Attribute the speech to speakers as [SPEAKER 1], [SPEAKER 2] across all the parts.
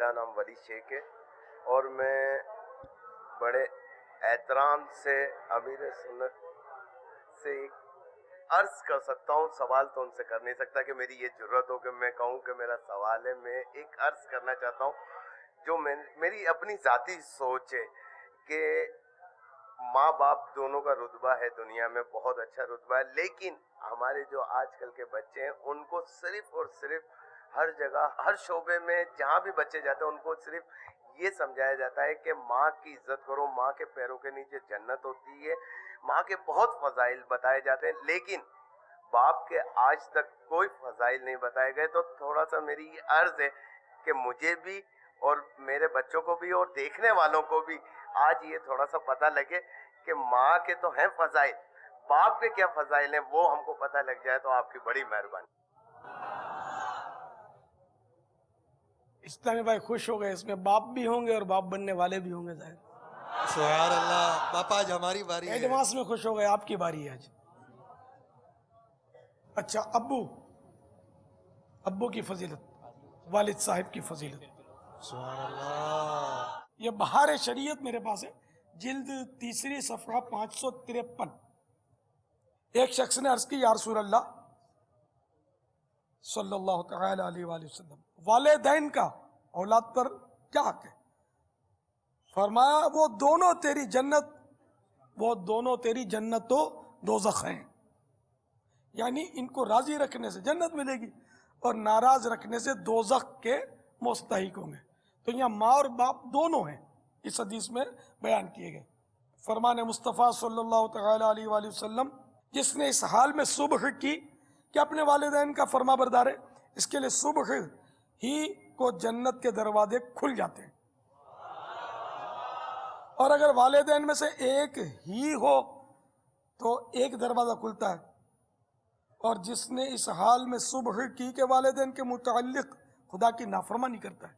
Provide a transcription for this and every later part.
[SPEAKER 1] میرا نام ولی شیخ ہے اور میں بڑے احترام سے امیر سنت سے ایک عرض کر سکتا ہوں. سوال تو ان سے کر نہیں سکتا کہ میری یہ جرت ہو کہ میں کہوں کہ میرا سوال ہے. میں ایک عرض کرنا چاہتا ہوں جو میری اپنی ذاتی سوچ ہے کہ ماں باپ دونوں کا رتبہ ہے دنیا میں, بہت اچھا رتبہ ہے, لیکن ہمارے جو آج کل کے بچے ہیں ان کو صرف اور صرف ہر جگہ ہر شعبے میں جہاں بھی بچے جاتے ہیں ان کو صرف یہ سمجھایا جاتا ہے کہ ماں کی عزت کرو, ماں کے پیروں کے نیچے جنت ہوتی ہے, ماں کے بہت فضائل بتائے جاتے ہیں, لیکن باپ کے آج تک کوئی فضائل نہیں بتائے گئے. تو تھوڑا سا میری یہ عرض ہے کہ مجھے بھی اور میرے بچوں کو بھی اور دیکھنے والوں کو بھی آج یہ تھوڑا سا پتہ لگے کہ ماں کے تو ہیں فضائل, باپ کے کیا فضائل ہیں وہ ہم کو پتہ لگ جائے تو آپ کی بڑی مہربانی.
[SPEAKER 2] اسلامی بھائی خوش ہو گئے, اس میں باپ بھی ہوں گے اور باپ بننے والے بھی ہوں گے. ظاہر
[SPEAKER 3] سبحان اللہ. باپا آج ہماری باری ہے.
[SPEAKER 2] ایڈوانس میں خوش ہو گئے, آپ کی باری ہے آج. اچھا, ابو کی فضیلت, والد صاحب کی فضیلت,
[SPEAKER 3] سبحان اللہ.
[SPEAKER 2] یہ بہار شریعت میرے پاس ہے, جلد 3 صفحہ 553. ایک شخص نے عرض کی یا رسول اللہ صلی اللہ تعالی علیہ وآلہ وسلم, والدین کا اولاد پر کیا حق ہے؟ فرمایا وہ دونوں تیری جنت و دوزخ ہیں, یعنی ان کو راضی رکھنے سے جنت ملے گی اور ناراض رکھنے سے دوزخ کے مستحق ہوں گے. تو یہاں ماں اور باپ دونوں ہیں, اس حدیث میں بیان کیے گئے. فرمان مصطفیٰ صلی اللہ تعالی علیہ وآلہ وسلم, جس نے اس حال میں صبح کی کہ اپنے والدین کا فرما بردار ہے, اس کے لیے صبح ہی کو جنت کے دروازے کھل جاتے ہیں. اور اگر والدین میں سے ایک ہی ہو تو ایک دروازہ کھلتا ہے, اور جس نے اس حال میں صبح کی کہ والدین کے متعلق خدا کی نافرمانی کرتا ہے,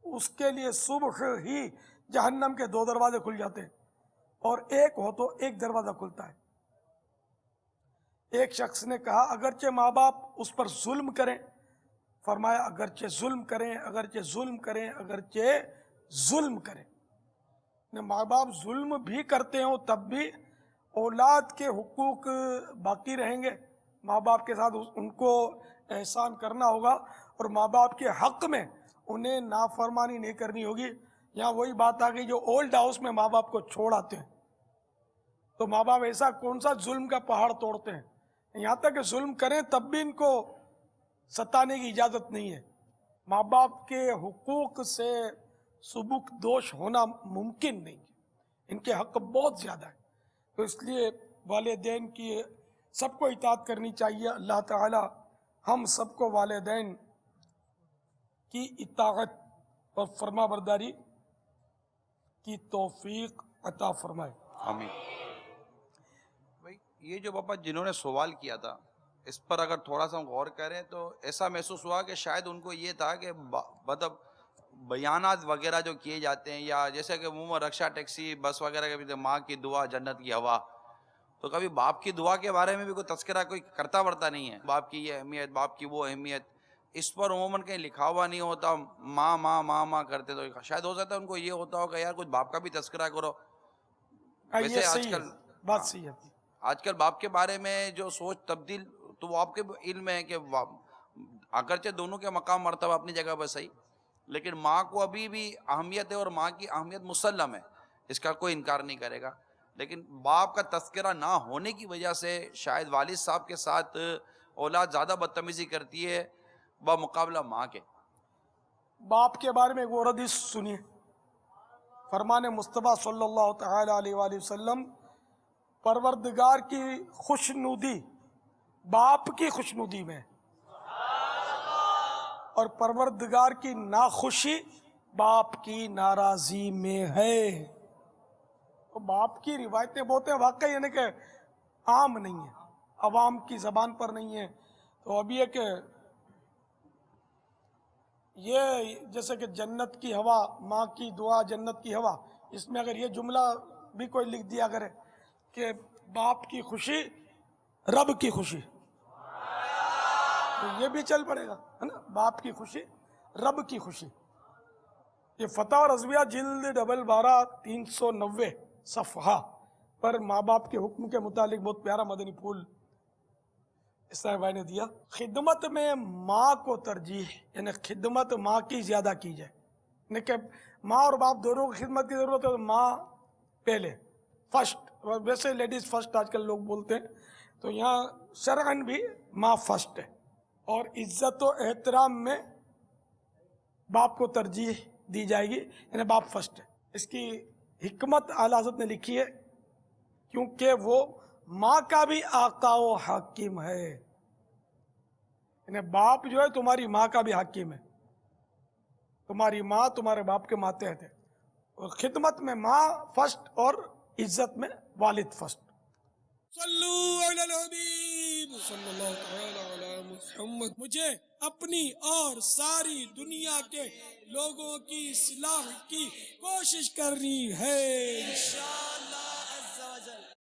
[SPEAKER 2] اس کے لیے صبح ہی جہنم کے 2 دروازے کھل جاتے ہیں, اور ایک ہو تو ایک دروازہ کھلتا ہے. ایک شخص نے کہا اگرچہ ماں باپ اس پر ظلم کریں, فرمایا اگرچہ ظلم کریں, اگرچہ ظلم کریں, اگرچہ ظلم کریں. ماں باپ ظلم بھی کرتے ہوں تب بھی اولاد کے حقوق باقی رہیں گے, ماں باپ کے ساتھ ان کو احسان کرنا ہوگا, اور ماں باپ کے حق میں انہیں نافرمانی نہیں کرنی ہوگی. یہاں وہی بات آ گئی جو اولڈ ہاؤس میں ماں باپ کو چھوڑ آتے ہیں, تو ماں باپ ایسا کون سا ظلم کا پہاڑ توڑتے ہیں, یہاں تک کہ ظلم کریں تب بھی ان کو ستانے کی اجازت نہیں ہے. ماں باپ کے حقوق سے سبک دوش ہونا ممکن نہیں ہے, ان کے حق بہت زیادہ ہے. تو اس لیے والدین کی سب کو اطاعت کرنی چاہیے. اللہ تعالی ہم سب کو والدین کی اطاعت اور فرما برداری کی توفیق عطا فرمائے.
[SPEAKER 4] آمین. بھائی یہ جو پاپا جنہوں نے سوال کیا تھا اس پر اگر تھوڑا سا ہم غور کریں تو ایسا محسوس ہوا کہ شاید ان کو یہ تھا کہ مطلب بیانات وغیرہ جو کیے جاتے ہیں, یا جیسے کہ عموماً رکشہ ٹیکسی بس وغیرہ کے بھی ماں کی دعا جنت کی ہوا, تو کبھی باپ کی دعا کے بارے میں بھی کوئی تذکرہ کوئی کرتا ورتا نہیں ہے. باپ کی یہ اہمیت, باپ کی وہ اہمیت, اس پر عموماً کہیں لکھا ہوا نہیں ہوتا. ماں ماں ماں ماں کرتے, تو شاید ہو سکتا ہے ان کو یہ ہوتا ہو کہ یار کچھ باپ کا بھی تذکرہ کرو.
[SPEAKER 2] یہ
[SPEAKER 4] ویسے آج
[SPEAKER 2] صحیح ہے,
[SPEAKER 4] کل
[SPEAKER 2] بات صحیح ہے.
[SPEAKER 4] آج کل باپ کے بارے میں جو سوچ تبدیل تو وہ آپ کے علم میں ہے کہ اگرچہ دونوں کے مقام مرتبہ اپنی جگہ پر صحیح, لیکن ماں کو ابھی بھی اہمیت ہے اور ماں کی اہمیت مسلم ہے, اس کا کوئی انکار نہیں کرے گا. لیکن باپ کا تذکرہ نہ ہونے کی وجہ سے شاید والد صاحب کے ساتھ اولاد زیادہ بدتمیزی کرتی ہے بمقابلہ ماں کے.
[SPEAKER 2] باپ کے بارے میں ایک اور حدیث سنیے. فرمان مصطفیٰ صلی اللہ تعالی علیہ وآلہ وسلم, پروردگار کی خوشنودی باپ کی خوشنودی میں اور پروردگار کی ناخوشی باپ کی ناراضی میں ہے. تو باپ کی روایتیں بہت ہیں, واقعی یعنی کہ عام نہیں ہیں, عوام کی زبان پر نہیں ہیں. تو اب یہ کہ یہ جیسے کہ جنت کی ہوا, ماں کی دعا جنت کی ہوا, اس میں اگر یہ جملہ بھی کوئی لکھ دیا کرے کہ باپ کی خوشی رب کی خوشی, تو یہ بھی چل پڑے گا, ہے نا, باپ کی خوشی رب کی خوشی. یہ فتح رضویہ جلد ڈبل 12 390 صفحہ پر ماں باپ کے حکم کے متعلق بہت پیارا مدنی پھول اسرائیل بھائی نے دیا. خدمت میں ماں کو ترجیح، یعنی خدمت ماں کی زیادہ کی جائے، یعنی کہ ماں اور باپ دونوں کو خدمت کی ضرورت ہے تو ماں پہلے فرسٹ. ویسے لیڈیز فرسٹ آج کل لوگ بولتے ہیں، تو یہاں شرعاً بھی ماں فرسٹ ہے. اور عزت و احترام میں باپ کو ترجیح دی جائے گی، یعنی باپ فرسٹ ہے. اس کی حکمت اعلیٰ حضرت نے لکھی ہے کیونکہ وہ ماں کا بھی آقا و حاکم ہے، یعنی باپ جو ہے تمہاری ماں کا بھی حاکم ہے. تمہاری ماں تمہارے باپ کے ماتحت ہے، اور خدمت میں ماں فرسٹ اور عزت میں والد فرسٹ. صلو علی الحبیب صلی اللہ تعالی علی محمد. مجھے اپنی اور ساری دنیا کے لوگوں کی اصلاح کی کوشش کرنی ہے.